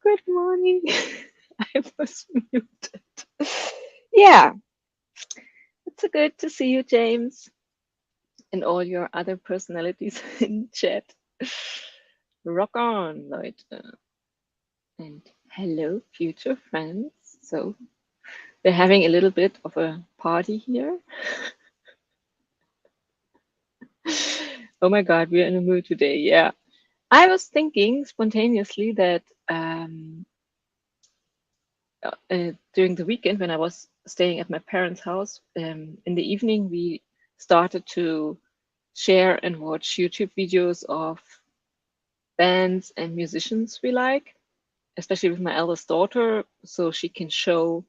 Good morning. I was muted. Yeah, it's so good to see you, James, and all your other personalities in chat. Rock on, Leute. And hello, future friends. So we're having a little bit of a party here. Oh my God, we're in a mood today. Yeah. I was thinking spontaneously that during the weekend when I was staying at my parents' house, in the evening we started to share and watch YouTube videos of bands and musicians we like, especially with my eldest daughter, so she can show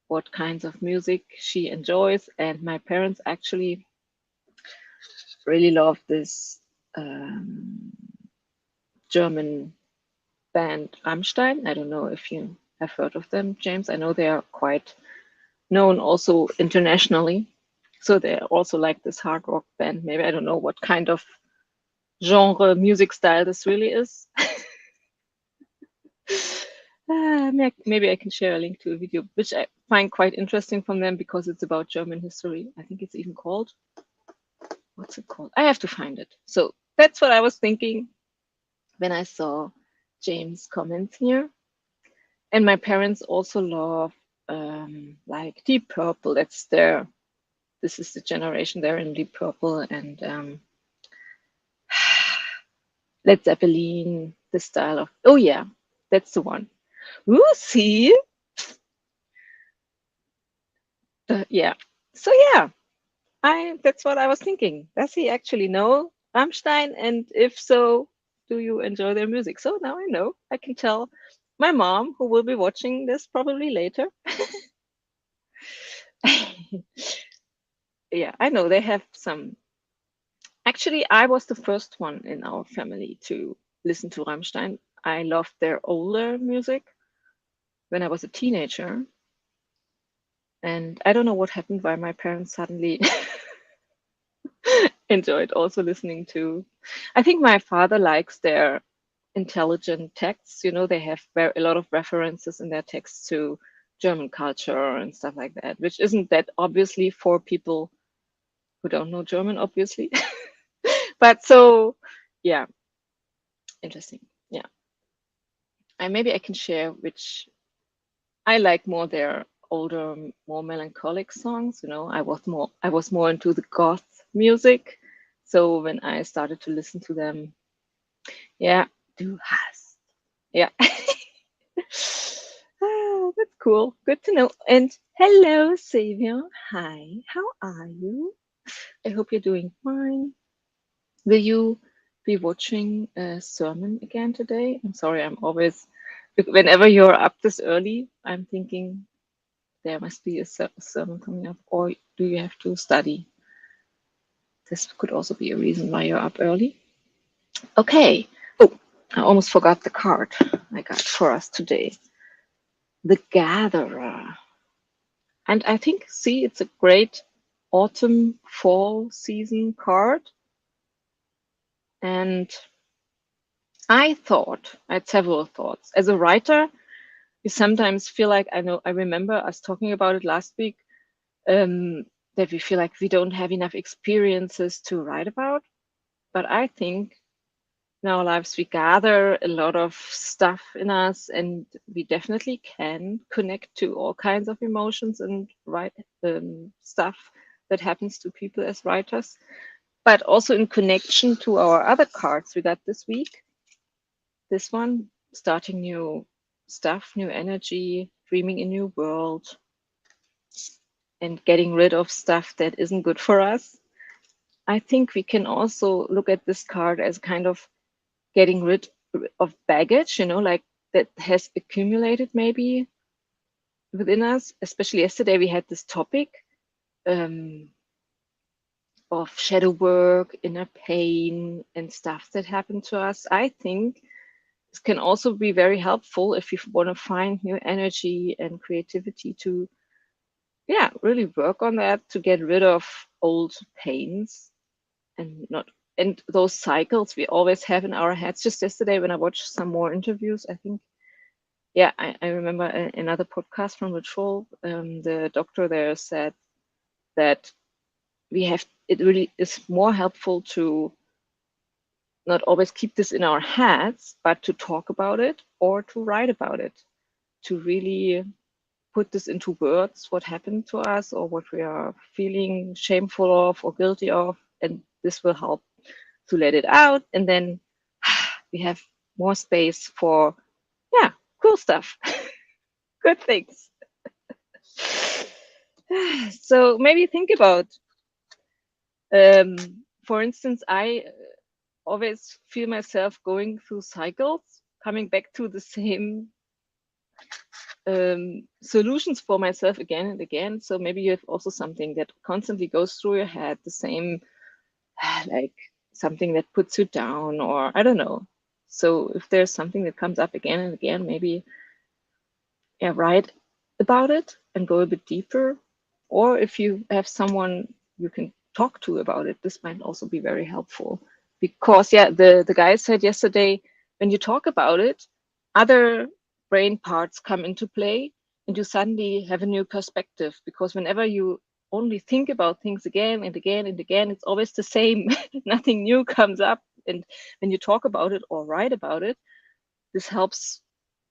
what kinds of music she enjoys. And my parents actually really love this German band Rammstein. I don't know if you have heard of them, James. I know they are quite known also internationally. So they're also like this hard rock band. Maybe I don't know what kind of genre music style this really is. Maybe I can share a link to a video, which I find quite interesting from them because it's about German history. I think it's even called, what's it called? I have to find it. So that's what I was thinking when I saw James' comments here. And my parents also love like Deep Purple. This is the generation they're in, Deep Purple and Led Zeppelin, this style of, oh yeah, that's the one. Ooh, see? Yeah. So yeah, that's what I was thinking. Does he actually know Rammstein? And if so, do you enjoy their music? So now I know. I can tell my mom, who will be watching this probably later. Yeah, I know they have some. Actually, I was the first one in our family to listen to Rammstein. I loved their older music when I was a teenager. And I don't know what happened, why my parents suddenly enjoyed also listening to. I think my father likes their intelligent texts. You know, they have a lot of references in their texts to German culture and stuff like that, which isn't that obviously for people who don't know German, obviously. But so, yeah, interesting. Yeah. And maybe I can share which I like more their older, more melancholic songs. You know, I was more into the goth music. So when I started to listen to them, yeah, du hast. Yeah. Ah, that's cool. Good to know. And hello, Savior. Hi, how are you? I hope you're doing fine. Will you be watching a sermon again today? I'm sorry, I'm always, whenever you're up this early, I'm thinking there must be a sermon coming up, or do you have to study? This could also be a reason why you're up early. Okay. Oh, I almost forgot the card I got for us today. The Gatherer. And I think, see, it's a great autumn, fall season card. And I had several thoughts. As a writer, you sometimes feel like, I remember us talking about it last week, that we feel like we don't have enough experiences to write about. But I think in our lives, we gather a lot of stuff in us, and we definitely can connect to all kinds of emotions and write stuff that happens to people as writers, but also in connection to our other cards we got this week. This one, starting new stuff, new energy, dreaming a new world, and getting rid of stuff that isn't good for us. I think we can also look at this card as kind of getting rid of baggage, you know, like that has accumulated maybe within us. Especially yesterday, we had this topic of shadow work, inner pain, and stuff that happened to us. I think this can also be very helpful if you want to find new energy and creativity to, yeah, really work on that, to get rid of old pains and not those cycles we always have in our heads. Just yesterday when I watched some more interviews, I think yeah, I remember another podcast from Ritual. The doctor there said that it really is more helpful to not always keep this in our heads, but to talk about it or to write about it, to really put this into words, what happened to us or what we are feeling shameful of or guilty of. And this will help to let it out. And then we have more space for, yeah, cool stuff, good things. So maybe think about, um, for instance, I always feel myself going through cycles, coming back to the same solutions for myself again and again. So maybe you have also something that constantly goes through your head, the same, like something that puts you down, or I don't know. So if there's something that comes up again and again, maybe, yeah, write about it and go a bit deeper. Or if you have someone you can talk to about it, this might also be very helpful. Because, yeah, the guy said yesterday, when you talk about it, other brain parts come into play and you suddenly have a new perspective. Because whenever you only think about things again and again and again, it's always the same. Nothing new comes up. And when you talk about it or write about it, this helps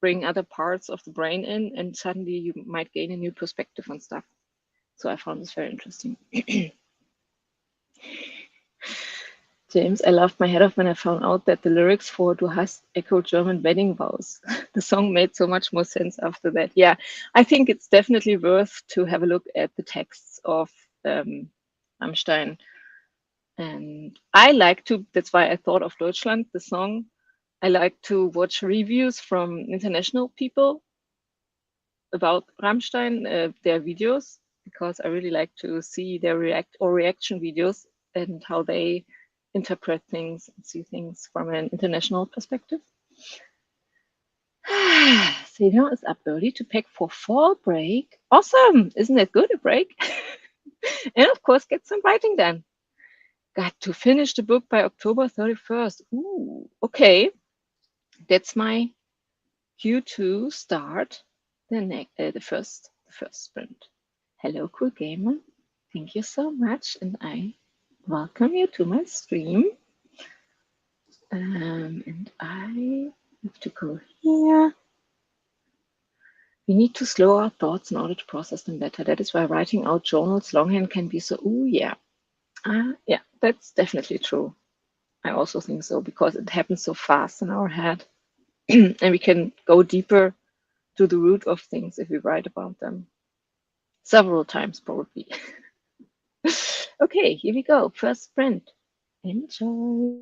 bring other parts of the brain in, and suddenly you might gain a new perspective on stuff. So I found this very interesting. James, I laughed my head off when I found out that the lyrics for Du hast echoed German wedding vows. The song made so much more sense after that. Yeah, I think it's definitely worth to have a look at the texts of Rammstein. And I like to, that's why I thought of Deutschland, the song. I like to watch reviews from international people about Rammstein, their videos, because I really like to see their reaction videos and how they interpret things and see things from an international perspective. Silvia is up early to pack for fall break. Awesome! Isn't it good, a break? And of course, get some writing done. Got to finish the book by October 31st. Ooh, okay. That's my cue to start the first sprint. Hello, cool gamer. Thank you so much, and I welcome you to my stream. And I have to go here. We need to slow our thoughts in order to process them better. That is why writing out journals longhand can be so, ooh, yeah. Yeah, that's definitely true. I also think so, because it happens so fast in our head. And we can go deeper to the root of things if we write about them. Several times, probably. Okay, here we go. First sprint. Enjoy.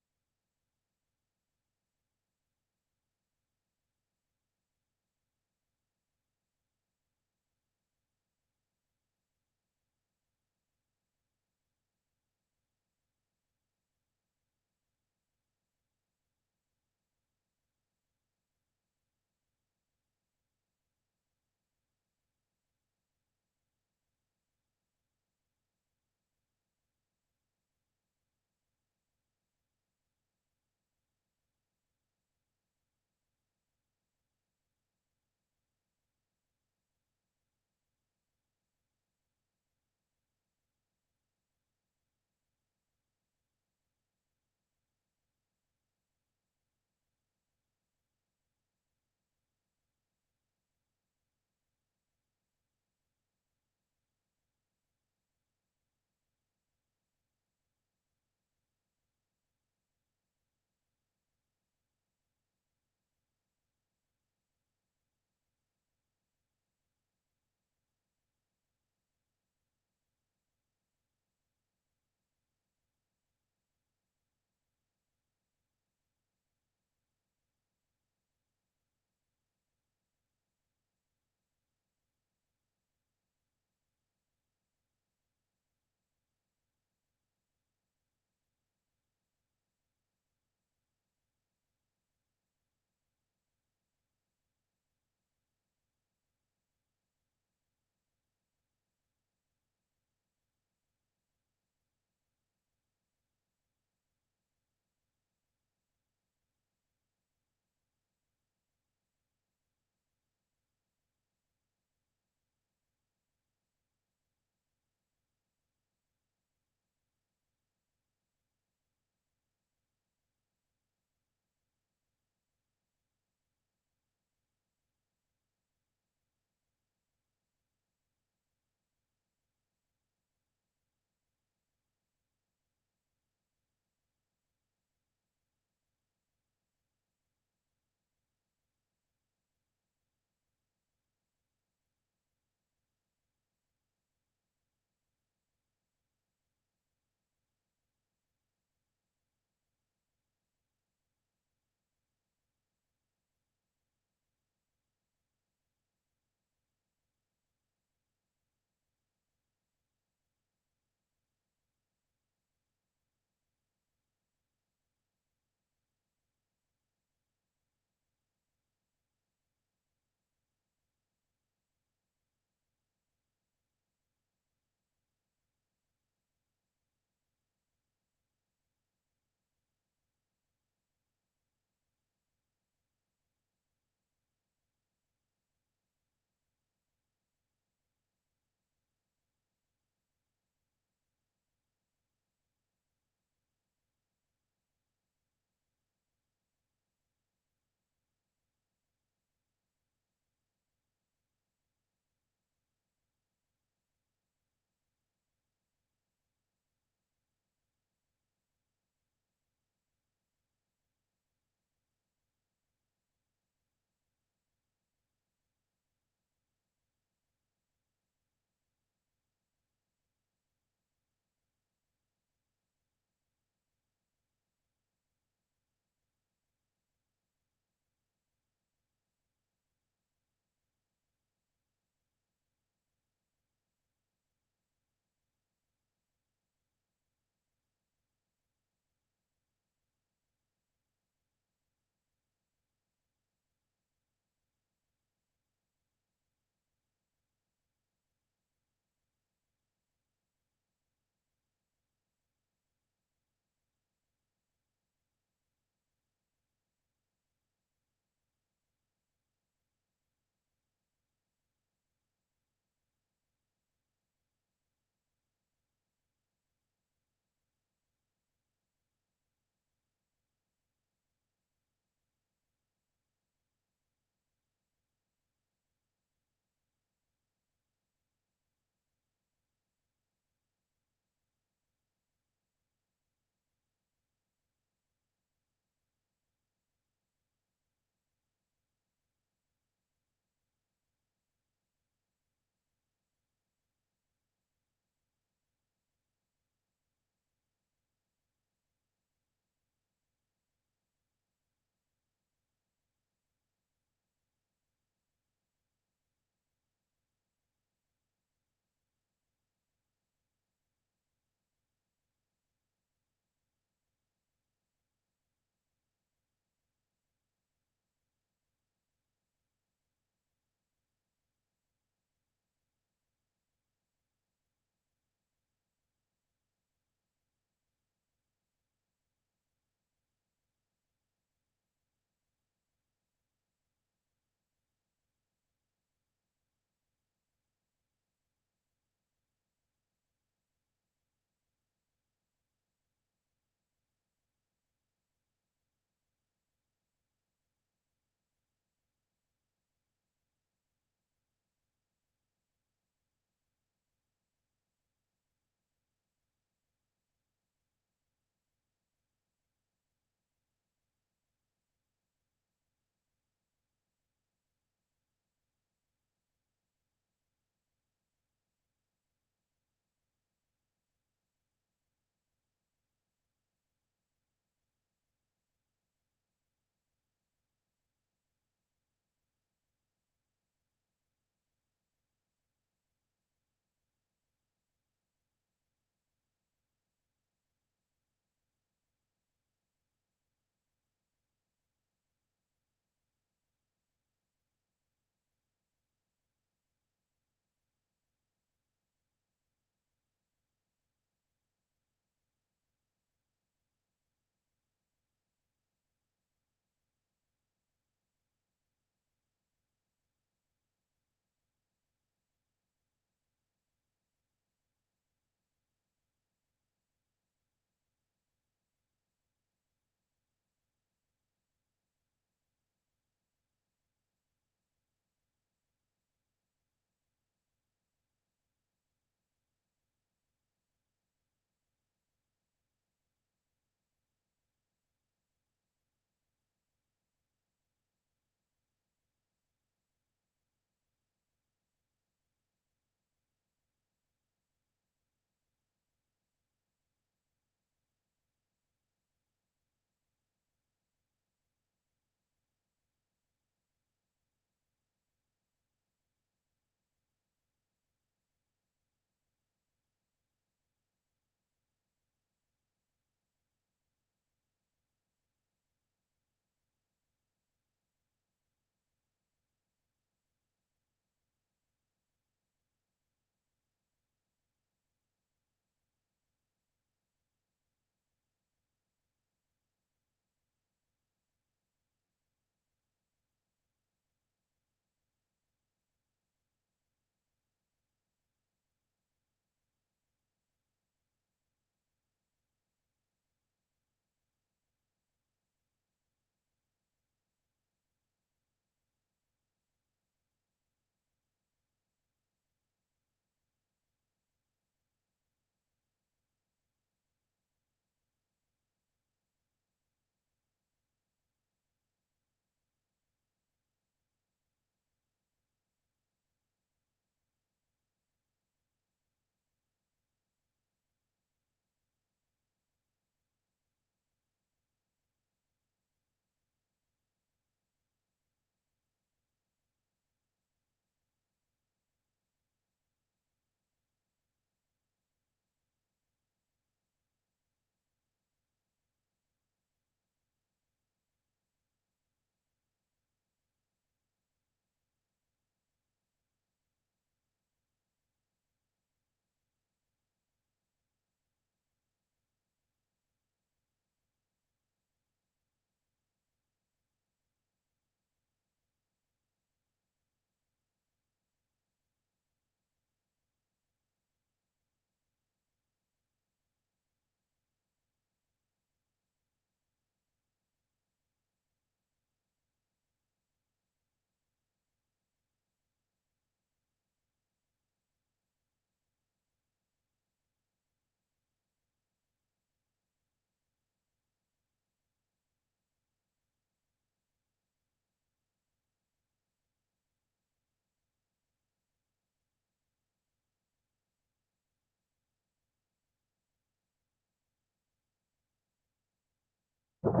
Okie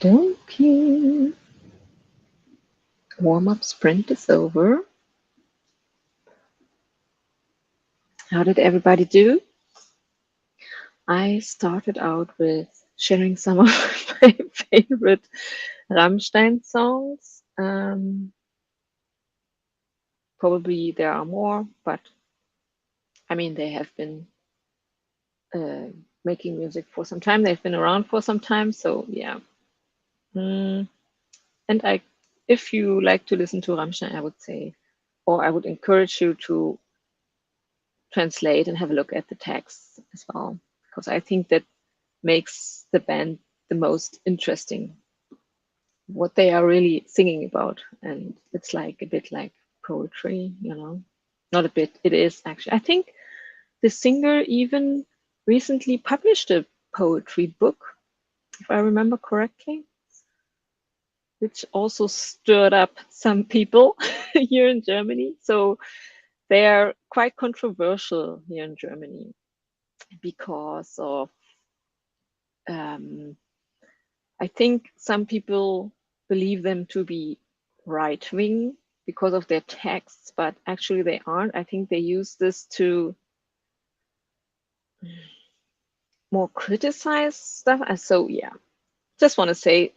dokie. Warm-up sprint is over. How did everybody do? I started out with sharing some of my favorite Rammstein songs. Probably there are more, but I mean, they have been making music for some time. They've been around for some time, so yeah. And if you like to listen to Rammstein, I would say, or I would encourage you to translate and have a look at the text as well, because I think that makes the band the most interesting, what they are really singing about. And it's like a bit like poetry, you know, not a bit, it is actually. I think the singer even recently published a poetry book, if I remember correctly, which also stirred up some people here in Germany. So they are quite controversial here in Germany because of, I think some people believe them to be right wing because of their texts, but actually they aren't. I think they use this to more criticize stuff. So yeah, just want to say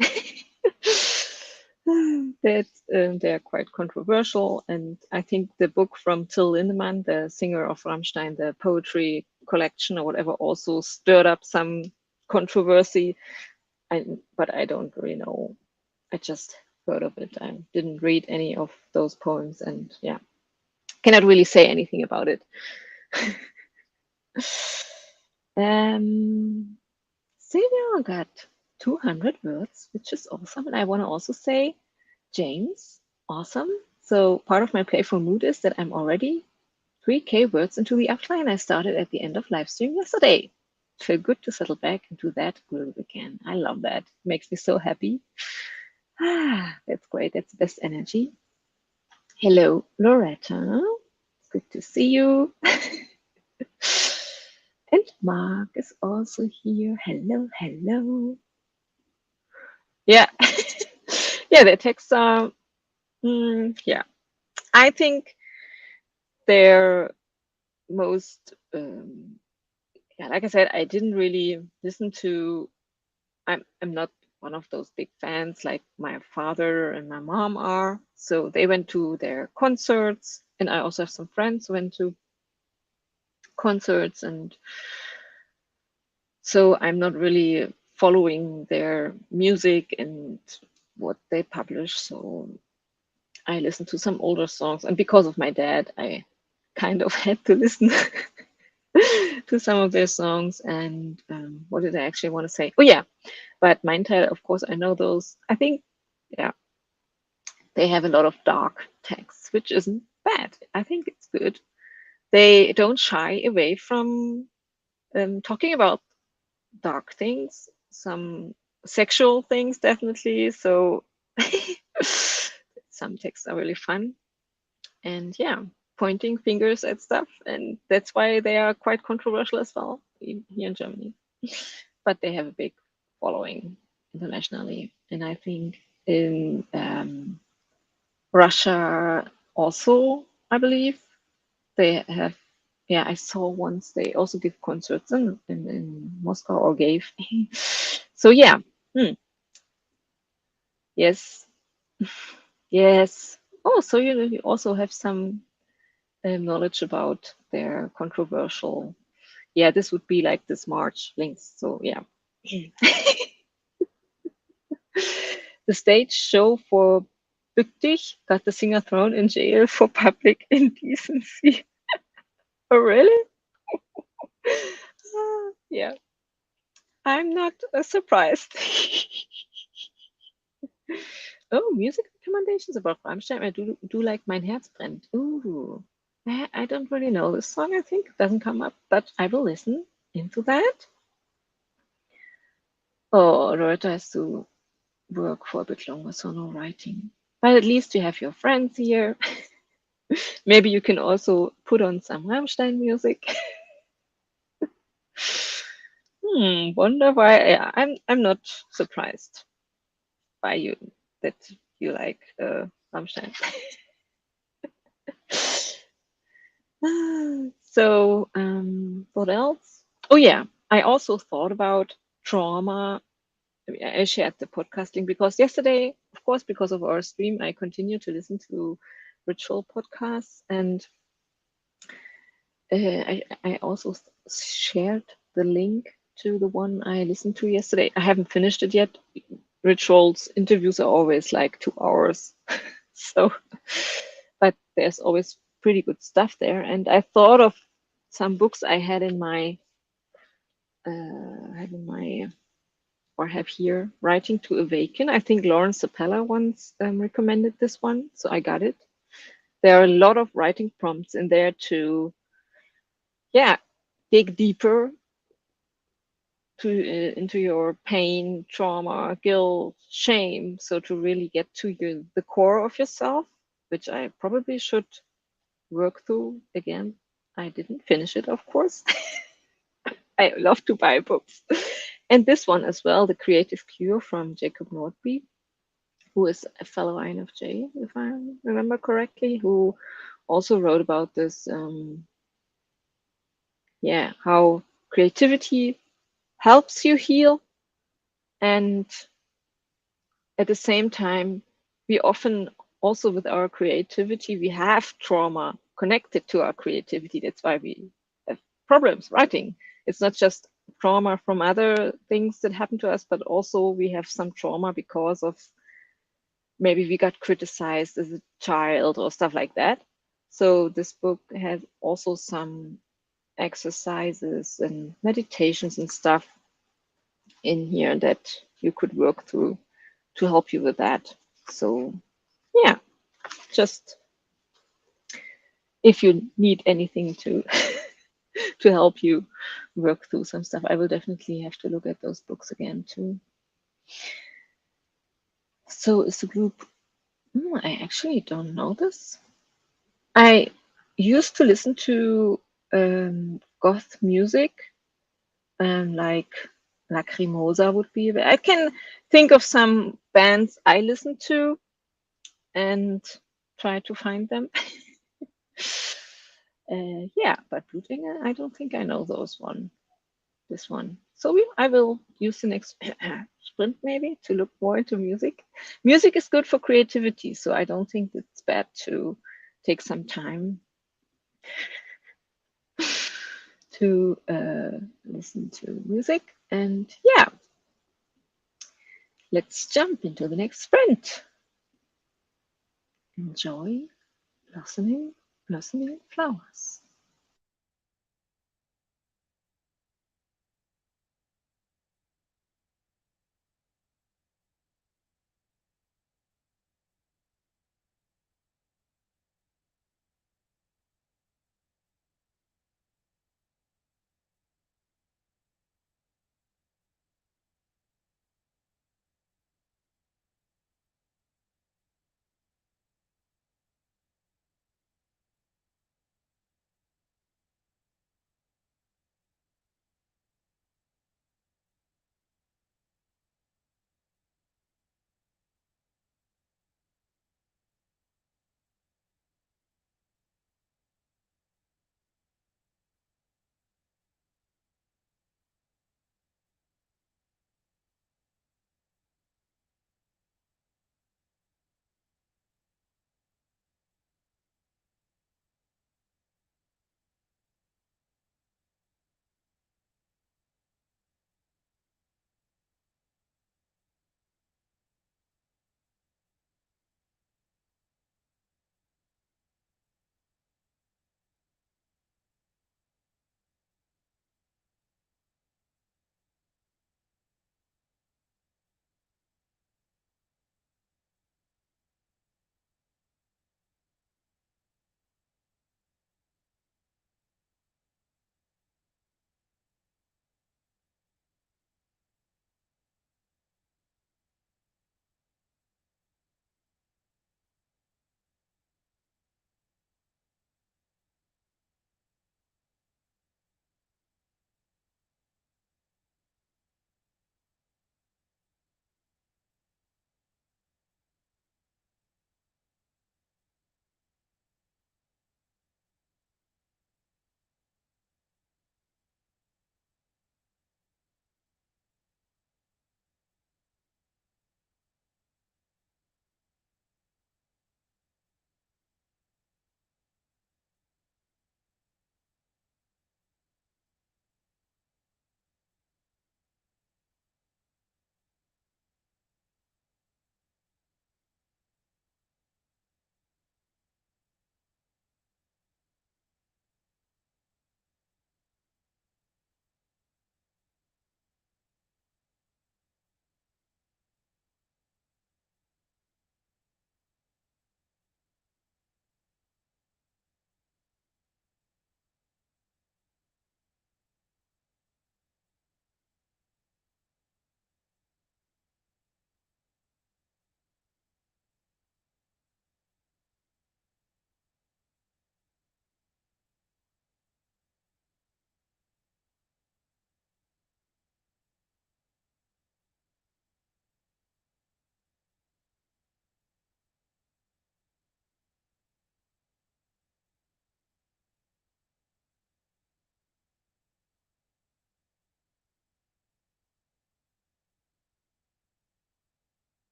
that they're quite controversial. And I think the book from Till Lindemann, the singer of Rammstein, the poetry collection or whatever, also stirred up some controversy. But I don't really know. I just heard of it. I didn't read any of those poems, and yeah, cannot really say anything about it. Silvia got 200 words, which is awesome. And I want to also say, James, awesome. So part of my playful mood is that I'm already 3K words into the outline I started at the end of live stream yesterday. Feel good to settle back into that groove again. I love that. Makes me so happy. That's great. That's the best energy. Hello, Loretta. Good to see you. And Mark is also here. Hello, hello. Yeah. Yeah, the texts are, yeah. I think they're most, yeah, like I said, I didn't really listen to, I'm not one of those big fans like my father and my mom are. So they went to their concerts, and I also have some friends who went to concerts, and so I'm not really following their music and what they publish. So I listened to some older songs, and because of my dad, I kind of had to listen to some of their songs. And what did I actually want to say? Oh yeah, but Mindtile, of course, I know those. I think, yeah, they have a lot of dark texts, which isn't bad. I think it's good. They don't shy away from talking about dark things, some sexual things, definitely. So some texts are really fun. And yeah, pointing fingers at stuff. And that's why they are quite controversial as well here in Germany. But they have a big following internationally. And I think in Russia also, I believe, they have, yeah, I saw once they also give concerts in Moscow, or gave. So yeah, yes, yes. Oh, so you also have some knowledge about their controversial. Yeah, this would be like this March links. So yeah. The stage show for Bück Dich got the singer thrown in jail for public indecency. Oh, really? Yeah, I'm not surprised. Oh, music recommendations about Rammstein. I do like Mein Herz brennt. Ooh, I don't really know this song. I think it doesn't come up, but I will listen into that. Oh, Loretta has to work for a bit longer, so no writing. But at least you have your friends here. Maybe you can also put on some Rammstein music. Wonder why. I'm not surprised by you that you like Rammstein. So, what else? Oh yeah, I also thought about trauma. I shared the podcast link because yesterday, of course, because of our stream, I continue to listen to ritual podcasts, and I also shared the link to the one I listened to yesterday. I haven't finished it yet. Rituals interviews are always like 2 hours, so but there's always pretty good stuff there. And I thought of some books I had in my or have here, Writing to Awaken. I think Lauren Sapella once recommended this one, so I got it. There are a lot of writing prompts in there to, yeah, dig deeper to into your pain, trauma, guilt, shame. So to really get to the core of yourself, which I probably should work through again. I didn't finish it, of course. I love to buy books. And this one as well, The Creative Cure from Jacob Nordby, who is a fellow INFJ, if I remember correctly, who also wrote about this, yeah, how creativity helps you heal. And at the same time, we often also with our creativity, we have trauma connected to our creativity. That's why we have problems writing. It's not just trauma from other things that happen to us, but also we have some trauma because of maybe we got criticized as a child or stuff like that. So this book has also some exercises and meditations and stuff in here that you could work through to help you with that. So yeah, just if you need anything to to help you work through some stuff, I will definitely have to look at those books again too. So is the group? I actually don't know this. I used to listen to goth music, like Lacrimosa would be. I can think of some bands I listen to and try to find them. Yeah, but Blutengel, I don't think I know those one. This one. So I will use the next sprint maybe to look more into music. Music is good for creativity, so I don't think it's bad to take some time to listen to music. And yeah, let's jump into the next sprint. Enjoy blossoming flowers.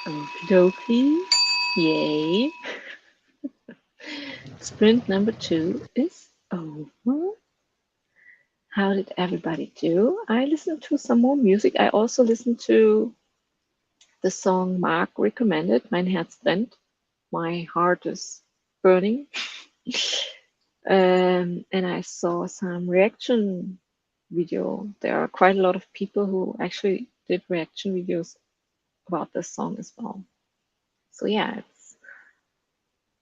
Okie dokie. Yay. Sprint number 2 is over. How did everybody do? I listened to some more music. I also listened to the song Mark recommended, Mein Herz brennt. My heart is burning. And I saw some reaction video. There are quite a lot of people who actually did reaction videos about this song as well. So yeah, it's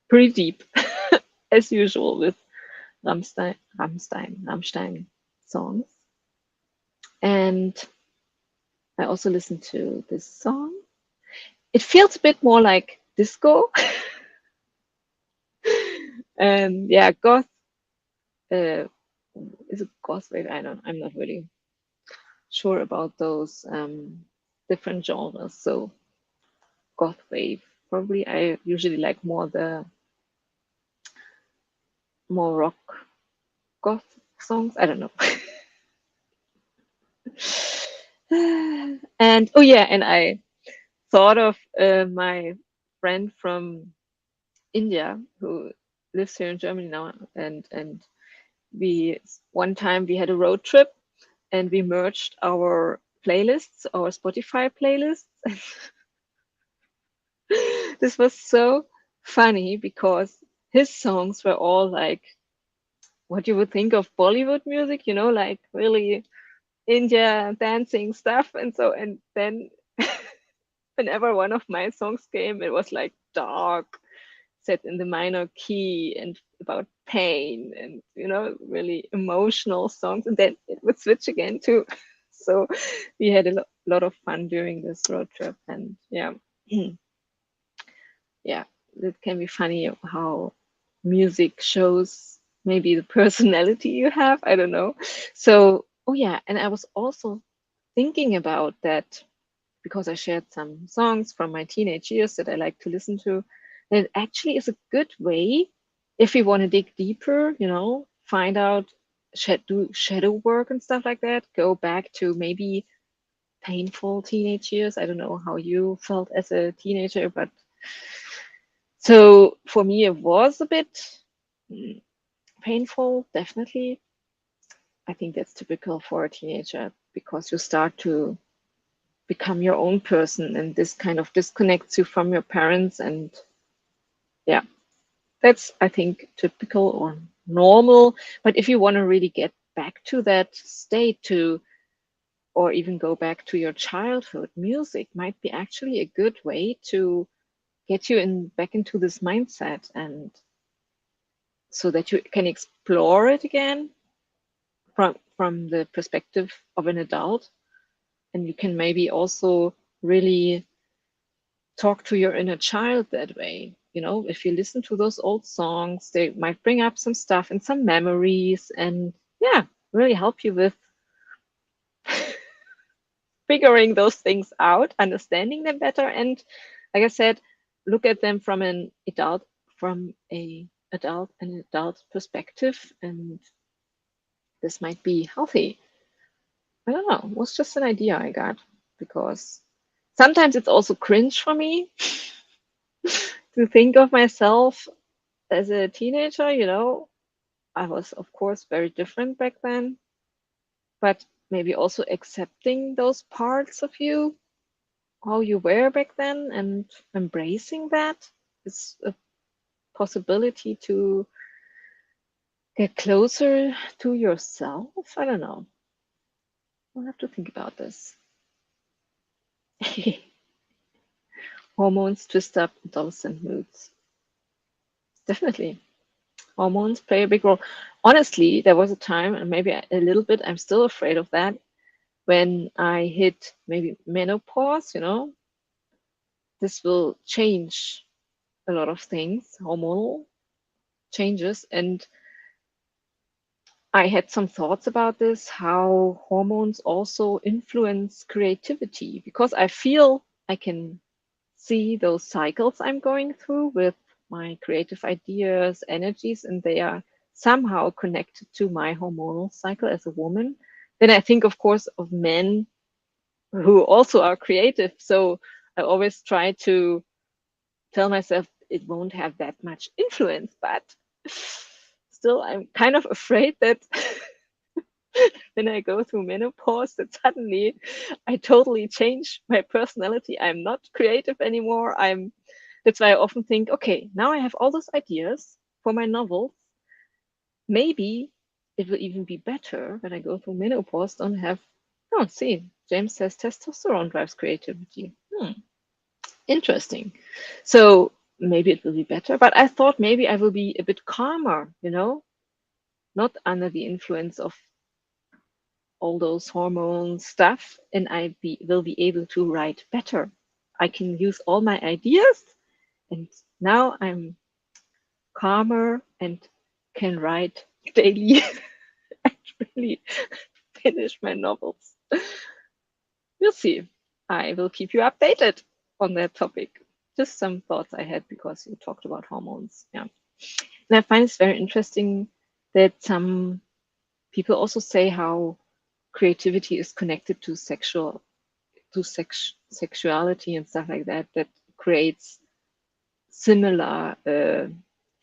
pretty deep as usual with Rammstein songs. And I also listened to this song. It feels a bit more like disco. And yeah, goth. Is it goth wave? I'm not really sure about those different genres. So goth wave. Probably I usually like more rock goth songs. I don't know. And oh yeah, and I thought of my friend from India who lives here in Germany now, and we one time we had a road trip and we merged our playlists, our Spotify playlists. This was so funny because his songs were all like what you would think of Bollywood music, like really India dancing stuff. And then whenever one of my songs came, it was like dark, set in the minor key and about pain and, really emotional songs. And then it would switch again too. So we had a lot of fun during this road trip. And yeah, yeah, it can be funny how music shows maybe the personality you have. I don't know. So, oh yeah, and I was also thinking about that because I shared some songs from my teenage years that I like to listen to. That it actually is a good way if you want to dig deeper, find out, do shadow work and stuff like that. Go back to maybe painful teenage years. I don't know how you felt as a teenager, but so for me, it was a bit painful, definitely. I think that's typical for a teenager because you start to become your own person, and this kind of disconnects you from your parents. And yeah, that's, I think, typical or normal. But if you want to really get back to that state or even go back to your childhood, music might be actually a good way to get you back into this mindset, and so that you can explore it again from the perspective of an adult. And you can maybe also really talk to your inner child that way. If you listen to those old songs, they might bring up some stuff and some memories, and yeah, really help you with figuring those things out, understanding them better, and like I said, look at them from an adult perspective, and this might be healthy. I don't know. It was just an idea I got because sometimes it's also cringe for me to think of myself as a teenager. I was, of course, very different back then, but maybe also accepting those parts of you, how you were back then, and embracing that is a possibility to get closer to yourself. I don't know. I'll have to think about this. Hormones twist up adolescent moods. Definitely. Hormones play a big role. Honestly, there was a time, and maybe a little bit, I'm still afraid of that, when I hit maybe menopause, this will change a lot of things, hormonal changes. And I had some thoughts about this, how hormones also influence creativity, because I feel I can see those cycles I'm going through with my creative ideas, energies, and they are somehow connected to my hormonal cycle as a woman. Then I think, of course, of men who also are creative. So I always try to tell myself it won't have that much influence, but still, I'm kind of afraid that when I go through menopause, that suddenly I totally change my personality. I'm not creative anymore. That's why I often think, okay, now I have all those ideas for my novels. Maybe it will even be better when I go through menopause. Don't have, oh, see, James says testosterone drives creativity. Interesting. So maybe it will be better, but I thought maybe I will be a bit calmer, not under the influence of all those hormone stuff, and will be able to write better. I can use all my ideas, and now I'm calmer and can write daily and really finish my novels. We'll see. I will keep you updated on that topic. Just some thoughts I had because you talked about hormones. Yeah. And I find it's very interesting that some people also say how creativity is connected to sexuality and stuff like that, that creates similar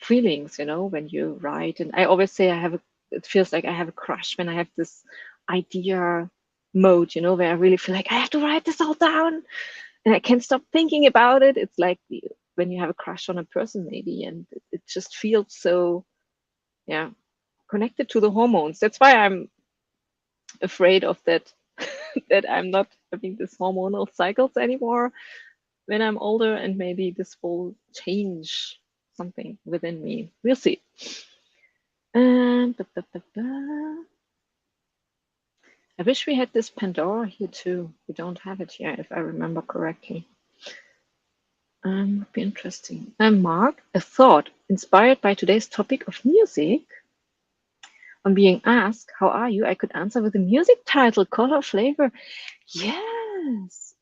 feelings, when you write. And I always say it feels like I have a crush when I have this idea mode, where I really feel like I have to write this all down and I can't stop thinking about it. It's like when you have a crush on a person, maybe, and it just feels so, yeah, connected to the hormones. That's why I'm afraid of that, that I'm not having this hormonal cycles anymore when I'm older, and maybe this will change something within me. We'll see. Ba, ba, ba, ba. I wish we had this Pandora here too. We don't have it here, if I remember correctly. Would be interesting. Mark, a thought inspired by today's topic of music. On being asked, how are you? I could answer with a music title, color, flavor. Yes,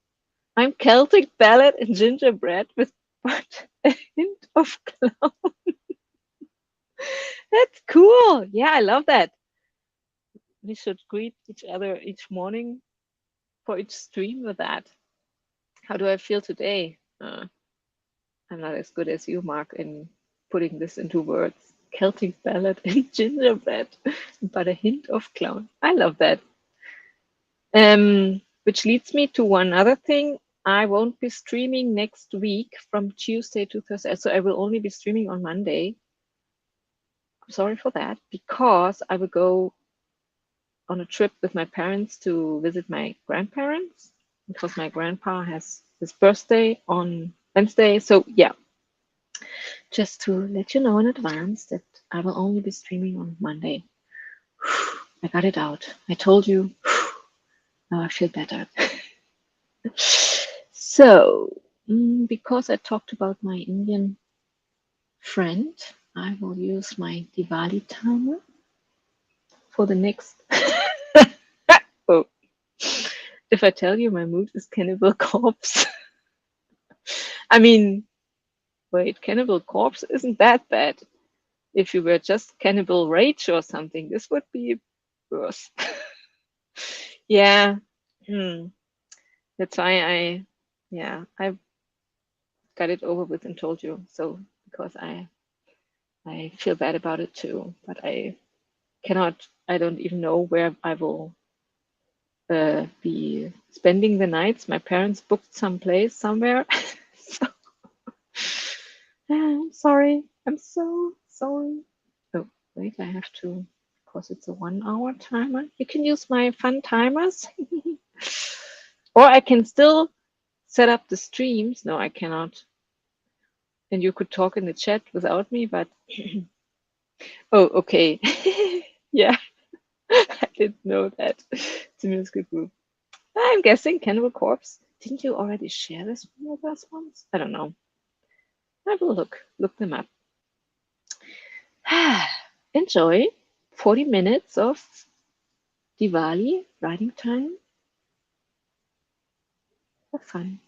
I'm Celtic ballad and gingerbread with but a hint of clown. That's cool. Yeah, I love that. We should greet each other each morning for each stream with that. How do I feel today? I'm not as good as you, Mark, in putting this into words. Celtic ballad and gingerbread, but a hint of clown. I love that. Which leads me to one other thing. I won't be streaming next week from Tuesday to Thursday. So I will only be streaming on Monday. I'm sorry for that, because I will go on a trip with my parents to visit my grandparents, because my grandpa has his birthday on Wednesday. So yeah, just to let you know in advance that I will only be streaming on Monday. I got it out. I told you. Now I feel better. So, because I talked about my Indian friend, I will use my Diwali timer for the next. Oh, if I tell you my mood is Cannibal Corpse, I mean, wait, Cannibal Corpse isn't that bad. If you were just Cannibal Rage or something, this would be worse. Yeah, that's why I got it over with and told you. So because I feel bad about it too, but I don't even know where I will be spending the nights. My parents booked some place somewhere. So I'm sorry. I'm so sorry. Oh, wait, I have to, because it's a 1 hour timer. You can use my fun timers. Or I can still set up the streams. No, I cannot. And you could talk in the chat without me, but oh, okay. Yeah, I didn't know that. It's a musical group. I'm guessing Cannibal Corpse. Didn't you already share this with us once? I don't know. I will look them up. Enjoy 40 minutes of Diwali writing time. Have fun.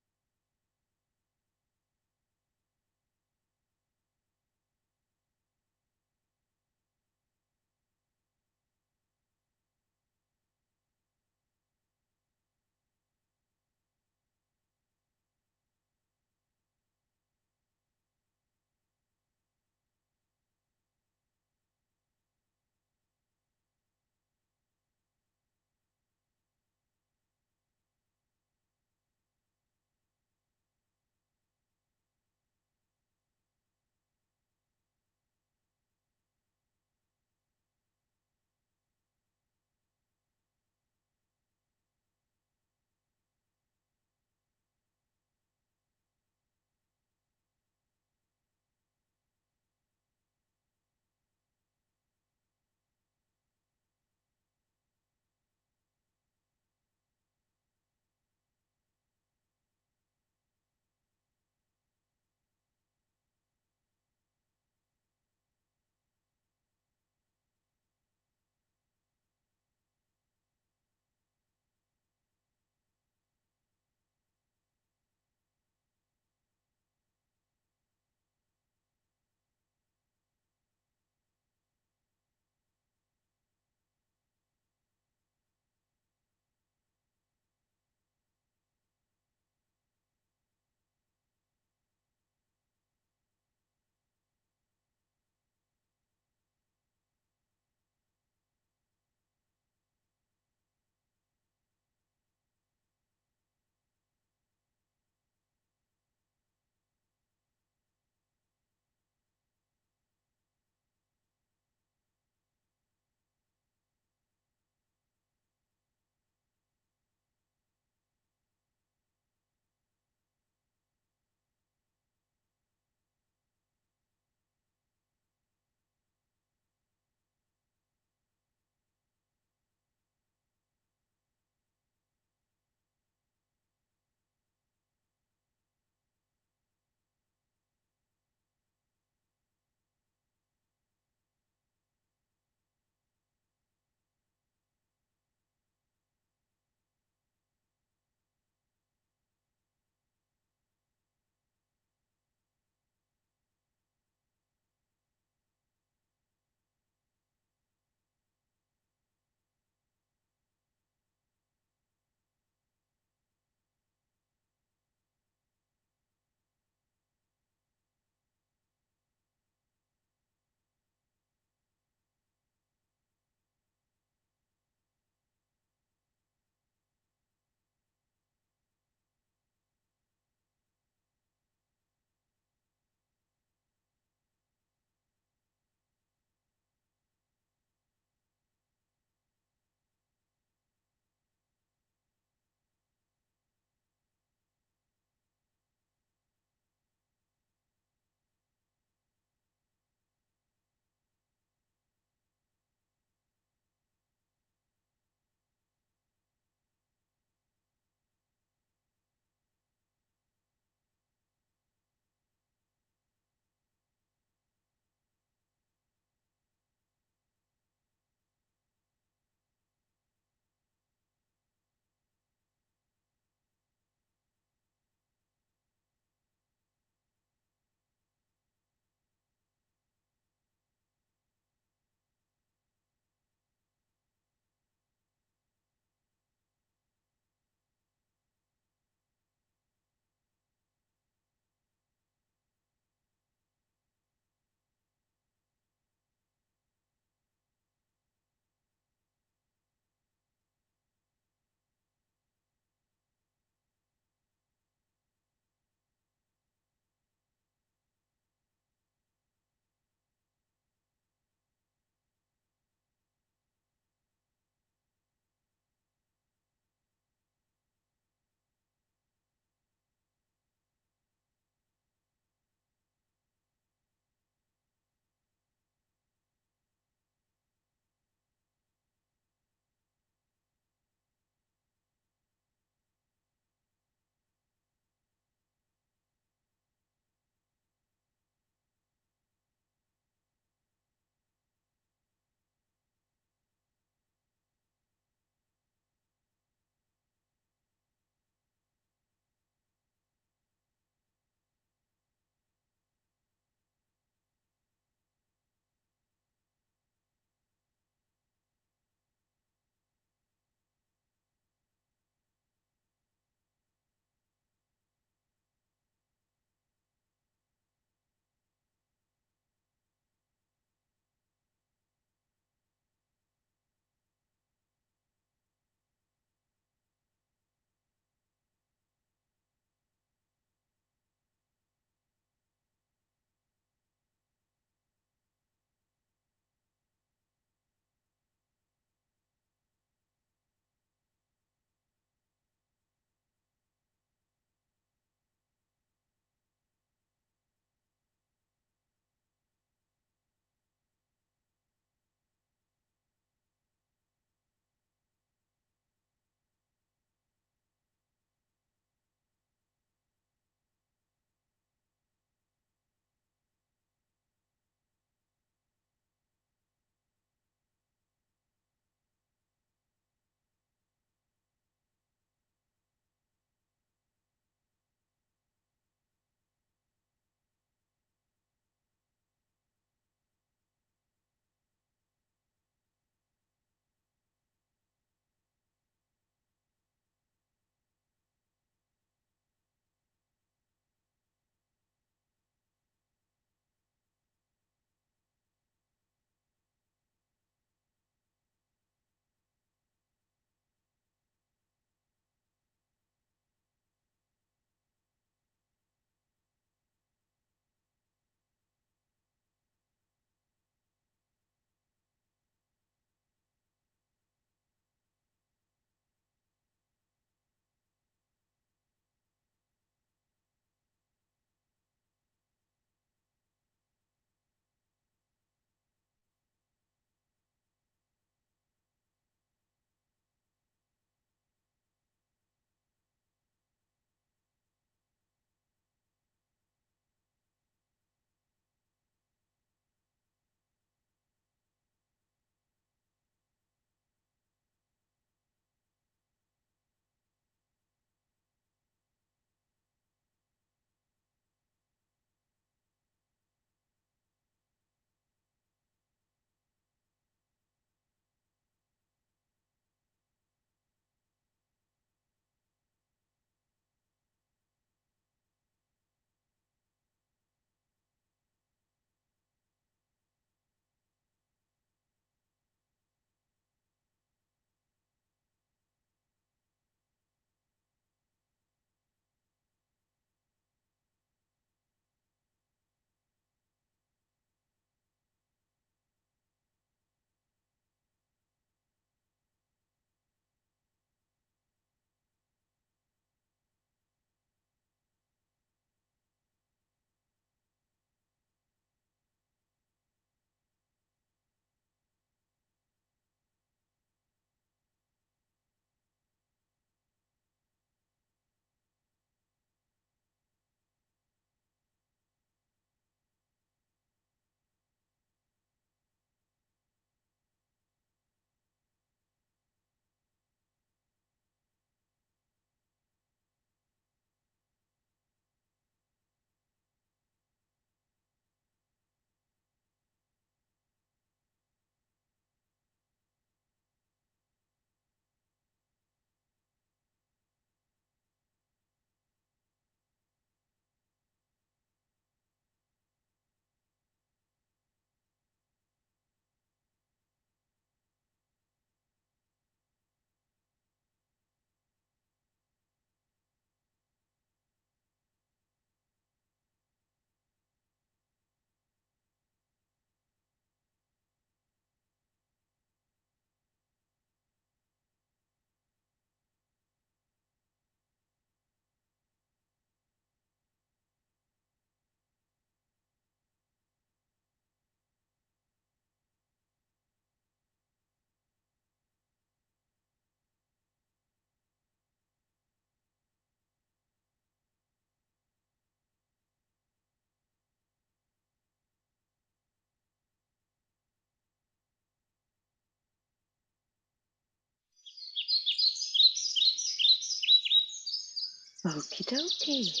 Okie dokie.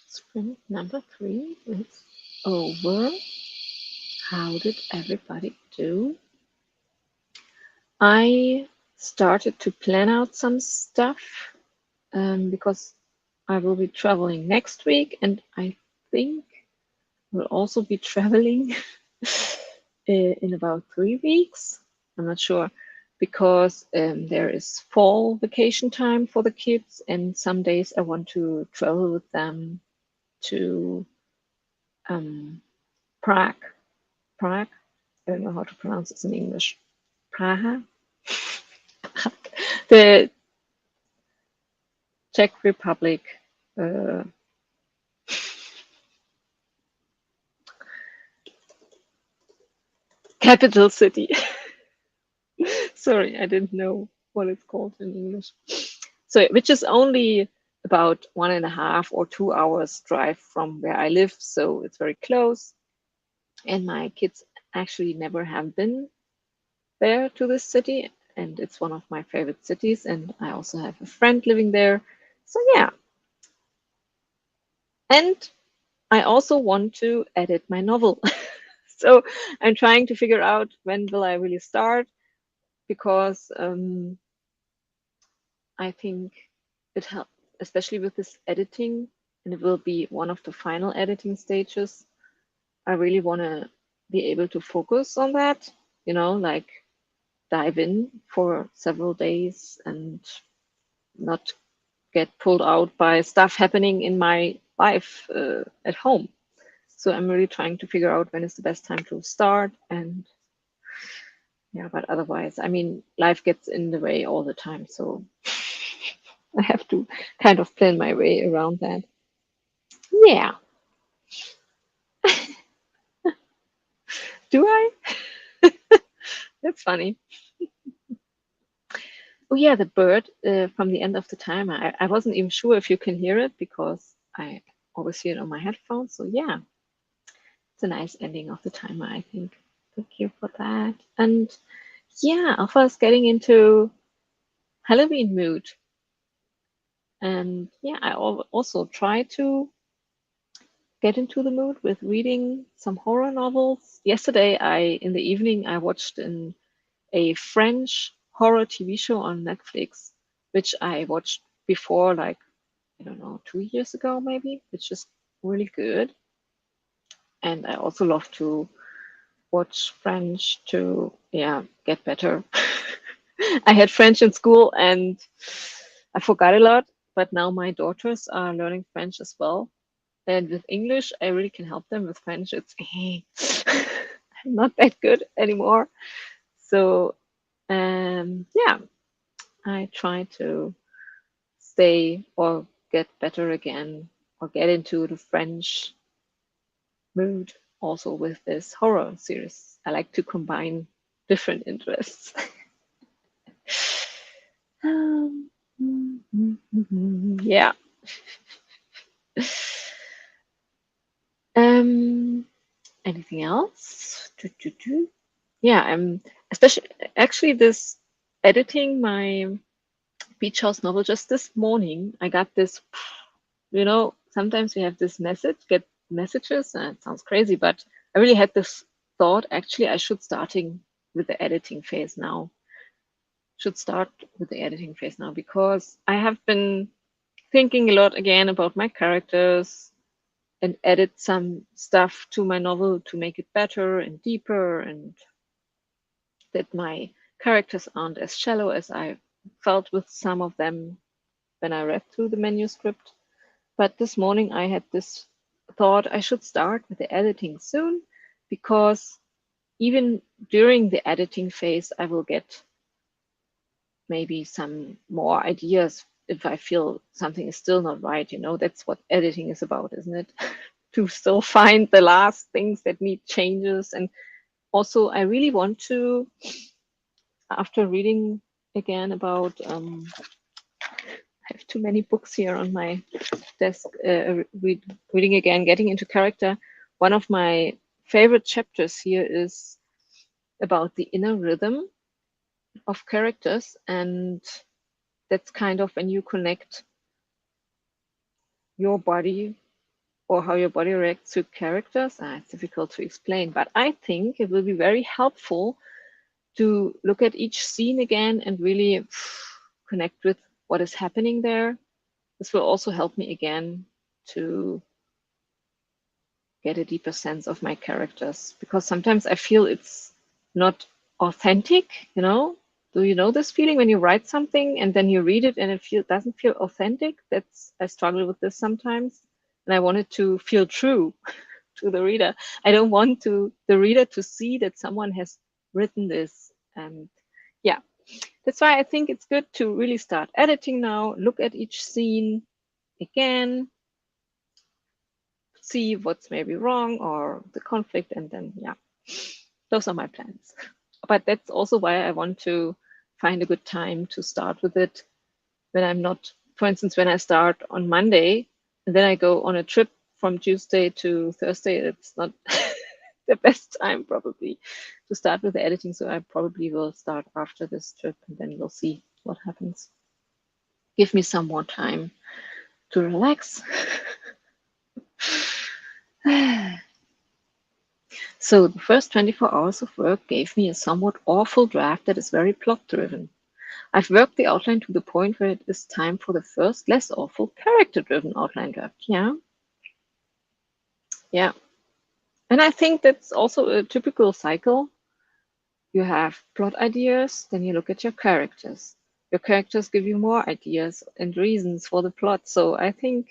Sprint number 3 is over. How did everybody do? I started to plan out some stuff because I will be traveling next week, and I think we'll also be traveling in about 3 weeks. I'm not sure, because there is fall vacation time for the kids, and some days I want to travel with them to Prague. Prague. I don't know how to pronounce this in English. Praha. The Czech Republic. Capital city. Sorry, I didn't know what it's called in English. So, which is only about 1.5 or 2 hours drive from where I live. So it's very close. And my kids actually never have been there to this city. And it's one of my favorite cities. And I also have a friend living there. So yeah. And I also want to edit my novel. So I'm trying to figure out when will I really start, because I think it helps, especially with this editing, and it will be one of the final editing stages. I really want to be able to focus on that, like dive in for several days and not get pulled out by stuff happening in my life at home. So I'm really trying to figure out when is the best time to start. And yeah, but otherwise, I mean, life gets in the way all the time. So I have to kind of plan my way around that. Yeah. Do I? That's funny. Oh yeah, the bird from the end of the timer. I wasn't even sure if you can hear it because I always hear it on my headphones. So yeah, it's a nice ending of the timer, I think. Thank you for that. And yeah, Alpha is getting into Halloween mood. And yeah, I also try to get into the mood with reading some horror novels. Yesterday, in the evening, I watched a French horror TV show on Netflix, which I watched before, like, I don't know, 2 years ago maybe, which is really good. And I also love to watch French to, yeah, get better. I had French in school and I forgot a lot, but now my daughters are learning French as well. And with English, I really can help them. With French, it's I'm not that good anymore. So yeah, I try to stay or get better again or get into the French mood also with this horror series. I like to combine different interests. Yeah. Anything else? Yeah, I'm especially actually this editing my beach house novel just this morning. I got this, sometimes we have this get messages, and it sounds crazy, but I really had this thought, actually, I should starting with the editing phase now. Should start with the editing phase now because I have been thinking a lot again about my characters and edit some stuff to my novel to make it better and deeper, and that my characters aren't as shallow as I felt with some of them when I read through the manuscript. But this morning I had this thought I should start with the editing soon, because even during the editing phase, I will get maybe some more ideas if I feel something is still not right. That's what editing is about, isn't it? To still find the last things that need changes. And also, I really want to, after reading again about, I have too many books here on my desk, reading again, getting into character. One of my favorite chapters here is about the inner rhythm of characters, and that's kind of when you connect your body or how your body reacts to characters. It's difficult to explain, but I think it will be very helpful to look at each scene again and really connect with what is happening there. This will also help me again to get a deeper sense of my characters, because sometimes I feel it's not authentic, you know? Do you know this feeling when you write something and then you read it and it doesn't feel authentic? I struggle with this sometimes. And I want it to feel true to the reader. I don't want the reader to see that someone has written this. And yeah, that's why I think it's good to really start editing now, look at each scene again, see what's maybe wrong or the conflict, and then yeah, those are my plans. But that's also why I want to find a good time to start with it when I'm not, for instance, when I start on Monday and then I go on a trip from Tuesday to Thursday, it's not the best time probably to start with the editing. So I probably will start after this trip and then we'll see what happens. Give me some more time to relax. So the first 24 hours of work gave me a somewhat awful draft that is very plot-driven. I've worked the outline to the point where it is time for the first, less awful, character-driven outline draft. Yeah. Yeah. And I think that's also a typical cycle. You have plot ideas, then you look at your characters. Your characters give you more ideas and reasons for the plot. So I think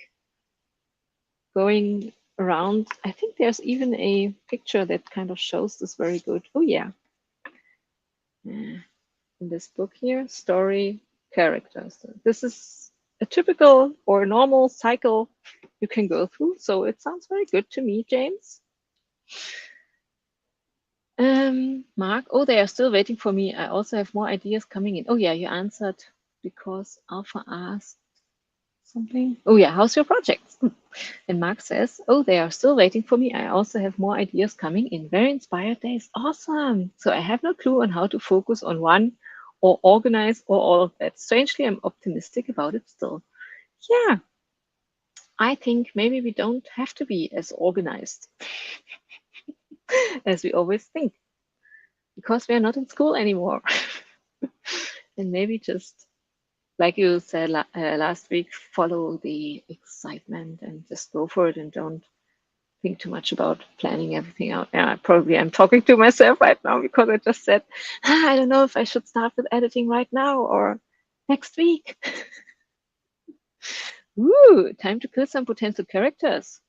going around, I think there's even a picture that kind of shows this very good. Oh, yeah. In this book here, story, characters. This is a typical or normal cycle you can go through. So it sounds very good to me, James. Mark, oh, they are still waiting for me. I also have more ideas coming in. Oh, yeah, you answered because Alpha asked something. Oh, yeah, how's your project? And Mark says, oh, they are still waiting for me. I also have more ideas coming in. Very inspired days. Awesome. So I have no clue on how to focus on one or organize or all of that. Strangely, I'm optimistic about it still. Yeah, I think maybe we don't have to be as organized as we always think, because we are not in school anymore. And maybe just, like you said last week, follow the excitement and just go for it and don't think too much about planning everything out. Yeah, probably I'm talking to myself right now because I just said, I don't know if I should start with editing right now or next week. Ooh, time to kill some potential characters.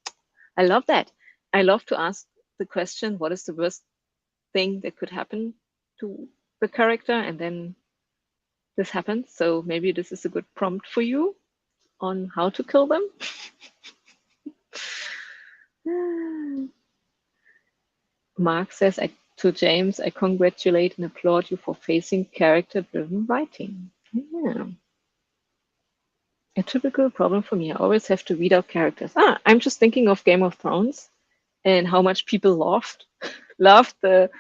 I love that. I love to ask the question, what is the worst thing that could happen to the character? And then this happens. So maybe this is a good prompt for you on how to kill them. Mark says to James, I congratulate and applaud you for facing character-driven writing. Yeah. A typical problem for me. I always have to read out characters. I'm just thinking of Game of Thrones and how much people loved the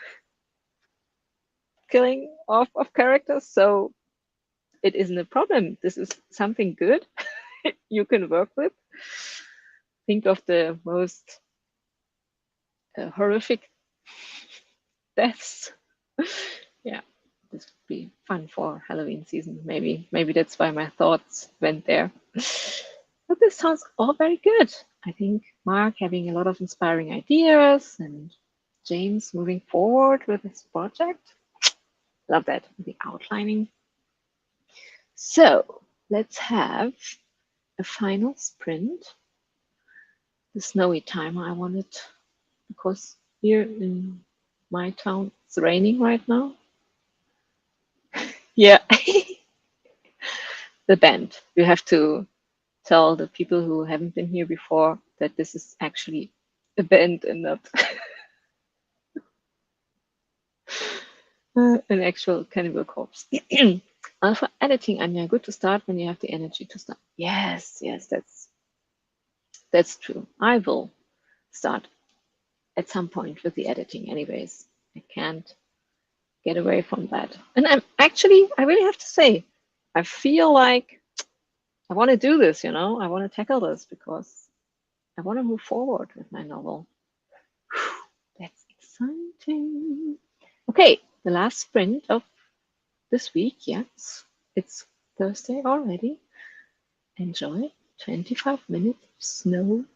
killing of characters. So it isn't a problem. This is something good you can work with. Think of the most horrific deaths. Yeah, this would be fun for Halloween season. Maybe that's why my thoughts went there. But this sounds all very good. I think Mark having a lot of inspiring ideas and James moving forward with his project. Love that, the outlining. So let's have a final sprint. The snowy timer I wanted, because here in my town it's raining right now. Yeah. The band. You have to tell the people who haven't been here before that this is actually a band and not an actual cannibal corpse. For editing, Anja, good to start when you have the energy to start. Yes, that's true. I will start at some point with the editing anyways. I can't get away from that. And I really have to say, I feel like I want to do this, you know, I want to tackle this because I want to move forward with my novel. That's exciting. Okay, the last sprint of this week. Yes, it's Thursday already. Enjoy 25 minutes of snow.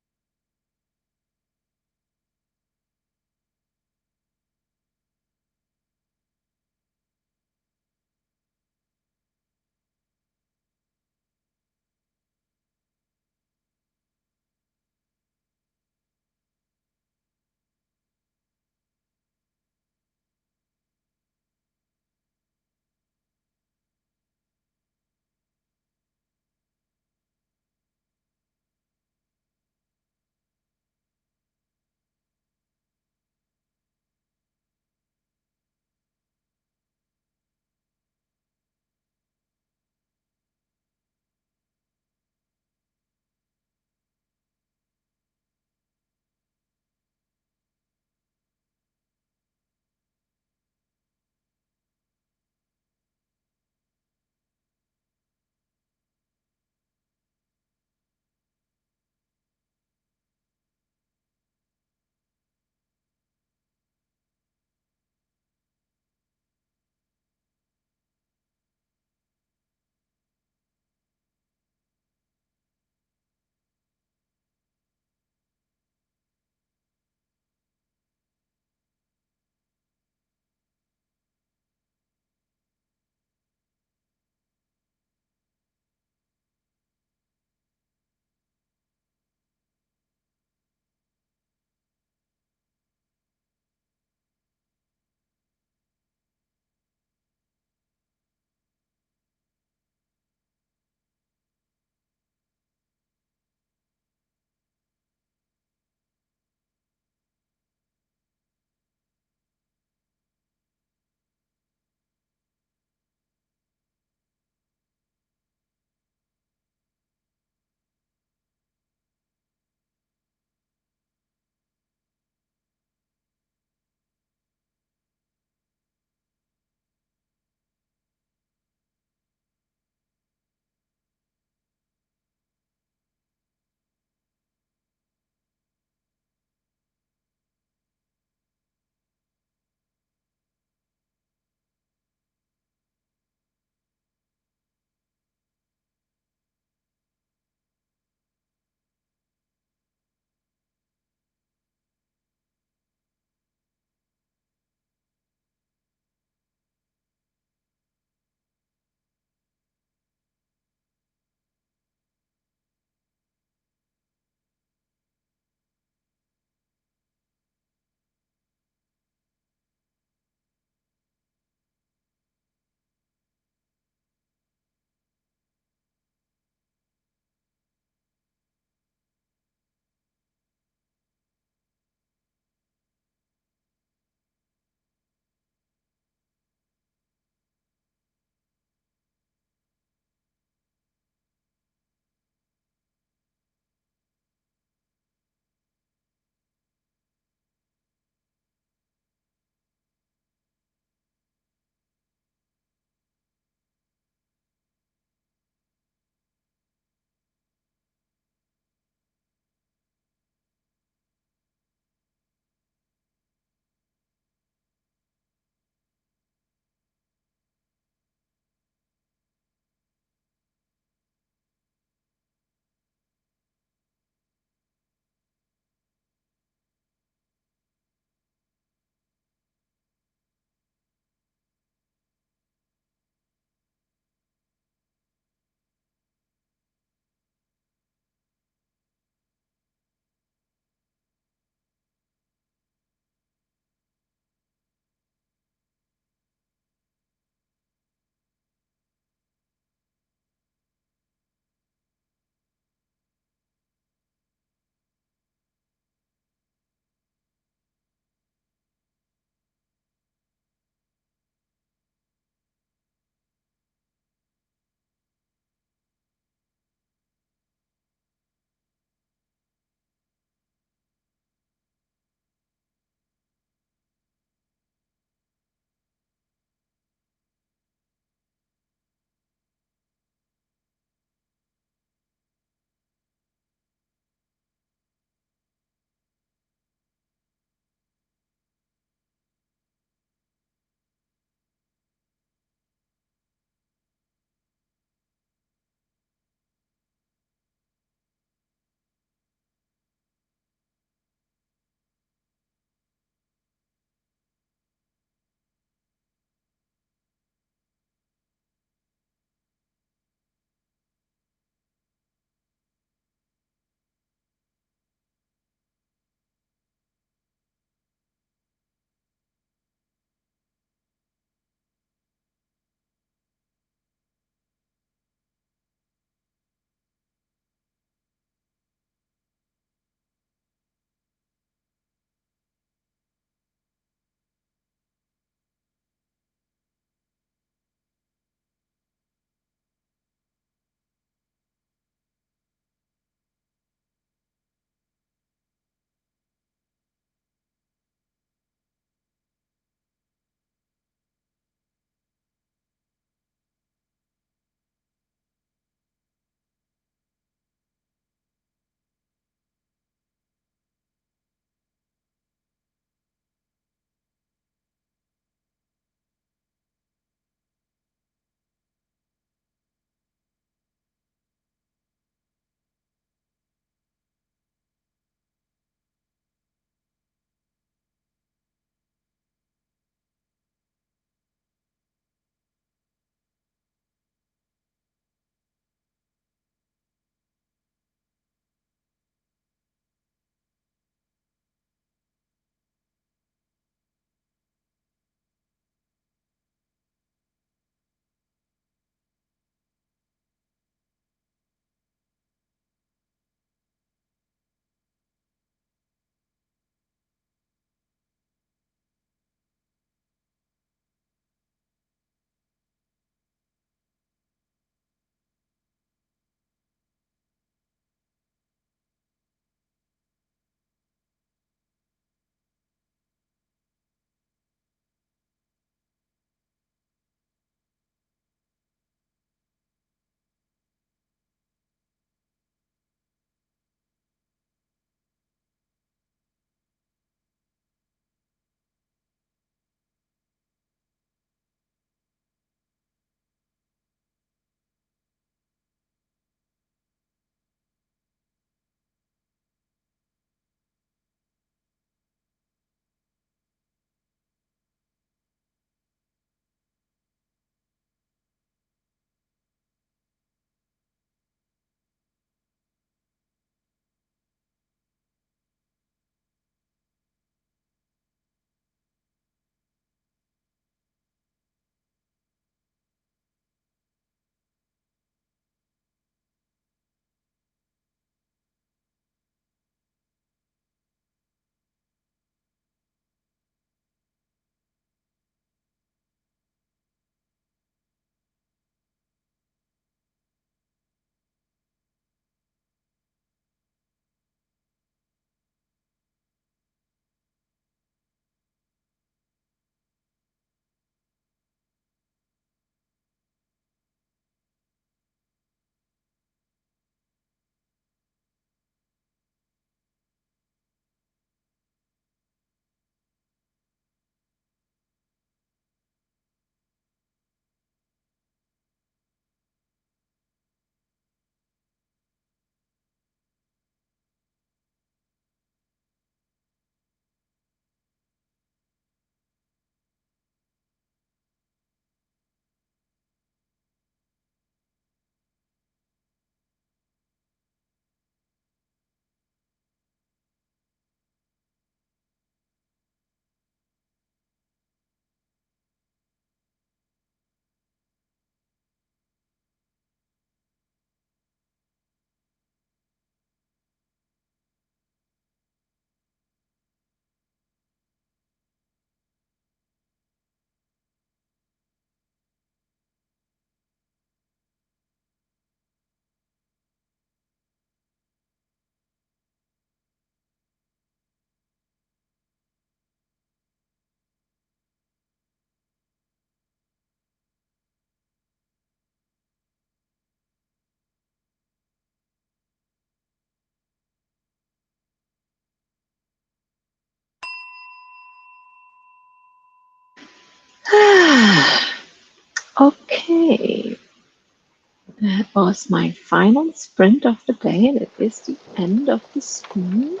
That was my final sprint of the day, and it is the end of the sprint.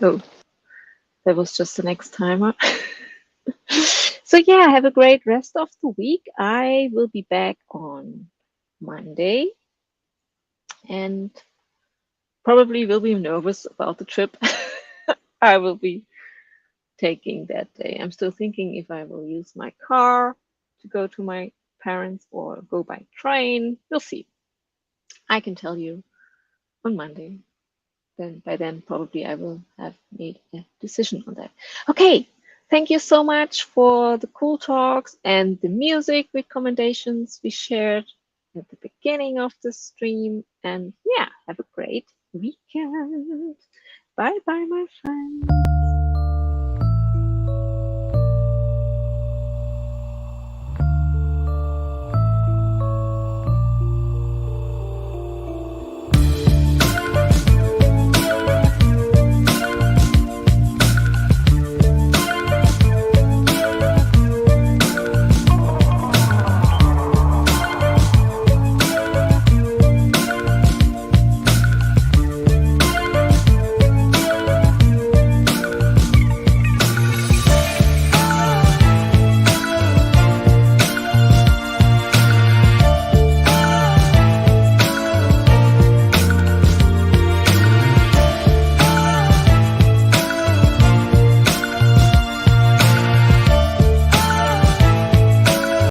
Oh, that was just the next timer. So yeah, have a great rest of the week. I will be back on Monday and probably will be nervous about the trip I will be taking that day. I'm still thinking if I will use my car to go to my parents or go by train. We'll see. I can tell you on Monday. Then by then probably I will have made a decision on that. Okay, thank you so much for the cool talks and the music recommendations we shared at the beginning of the stream. And yeah, have a great weekend. Bye bye, my friends.